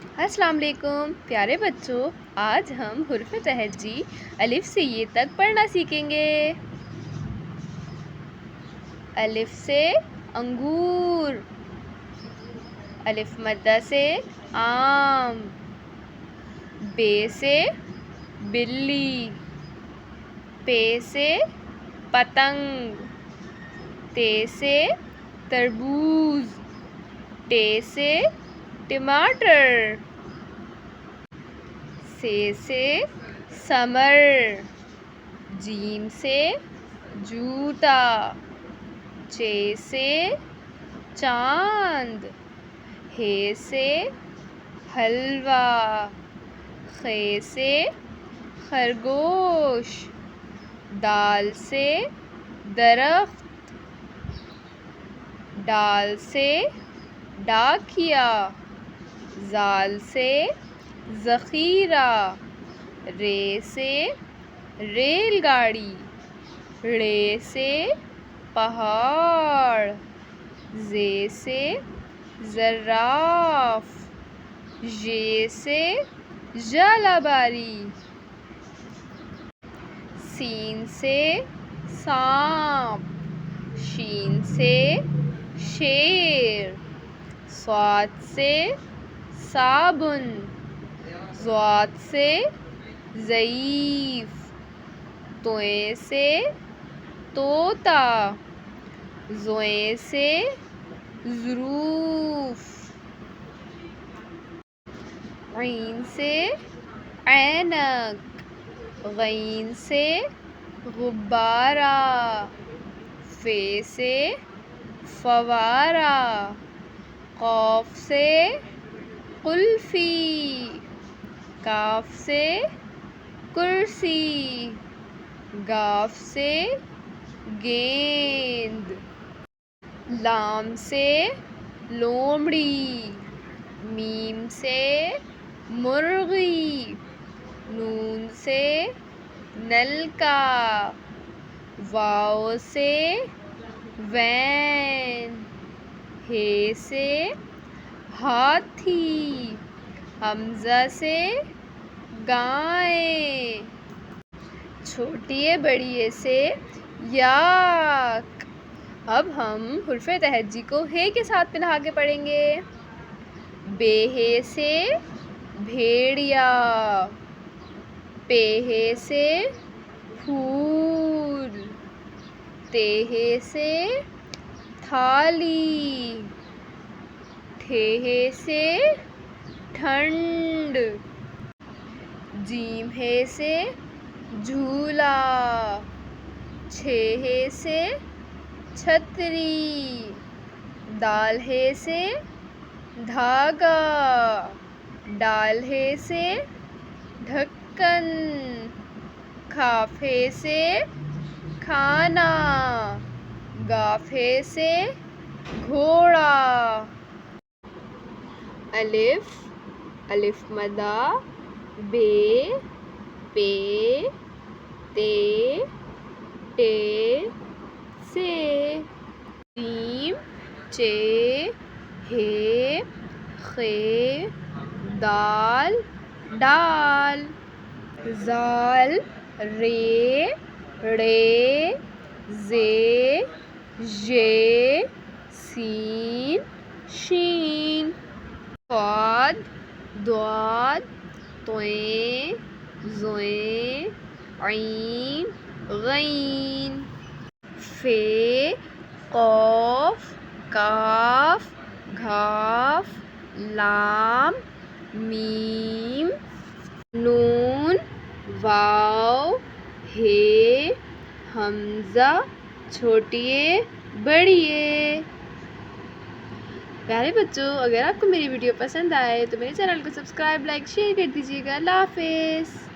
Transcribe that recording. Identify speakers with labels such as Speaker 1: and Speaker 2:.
Speaker 1: السلام علیکم پیارے بچوں، آج ہم حرف تہجی الف سے یہ تک پڑھنا سیکھیں گے۔ الف سے انگور، الف مدہ سے آم، بے سے بلی، پے سے پتنگ، تے سے تربوز، ٹے سے ٹماٹر، سے سمر، جیم سے جوتا، چے سے چاند، ہے سے حلوہ، خے سے خرگوش، دال سے درخت، ڈال سے ڈاکیا، زال سے ذخیرہ، رے سے ریل گاڑی، ڑے سے پہاڑ، زے سے زراف، ژے سے ژالہ باری، سین سے سانپ، شین سے شیر، صاد سے صابن، ضاد سے ضعیف، طویں سے طوطا، زویں سے ظروف، عین سے عینک، غین سے غبارہ، فے سے فوارہ، قاف سے قلفی، کاف سے کرسی، گاف سے گیند، لام سے لومڑی، میم سے مرغی، نون سے نلکا، واو سے وین، ہے سے ہاتھی، حمزہ سے گائے، چھوٹی بڑی سے یاک۔ اب ہم حرف تہجی کو ہے کے ساتھ ملا کے پڑھیں گے۔ بے ہے سے بھیڑیا، پے ہے سے پھول، تے ہے سے تھالی، ٹھے ہے سے ٹھنڈ، جیم ہے سے جھولا، چھے ہے سے چھتری، دال ہے سے دھاگا، ڈال ہے سے ڈھکن، کاف ہے سے کھانا، گاف ہے سے گھوڑا۔ الف، الف مدہ، بے، پے، تے، ٹے، سے، جیم، چے، ہے، خے، دال، ڈال، زال، رے، ڑے، زے، ژے، سین، شین، صاد، ضاد، طویں، ضویں، عین، غین، فے، قاف، کاف، گھاف، لام، میم، نون، واو، ہے، حمزہ، چھوٹی بڑی۔ پیارے بچوں، اگر آپ کو میری ویڈیو پسند آئے تو میرے چینل کو سبسکرائب، لائک، شیئر کر دیجیے گا۔ اللہ حافظ۔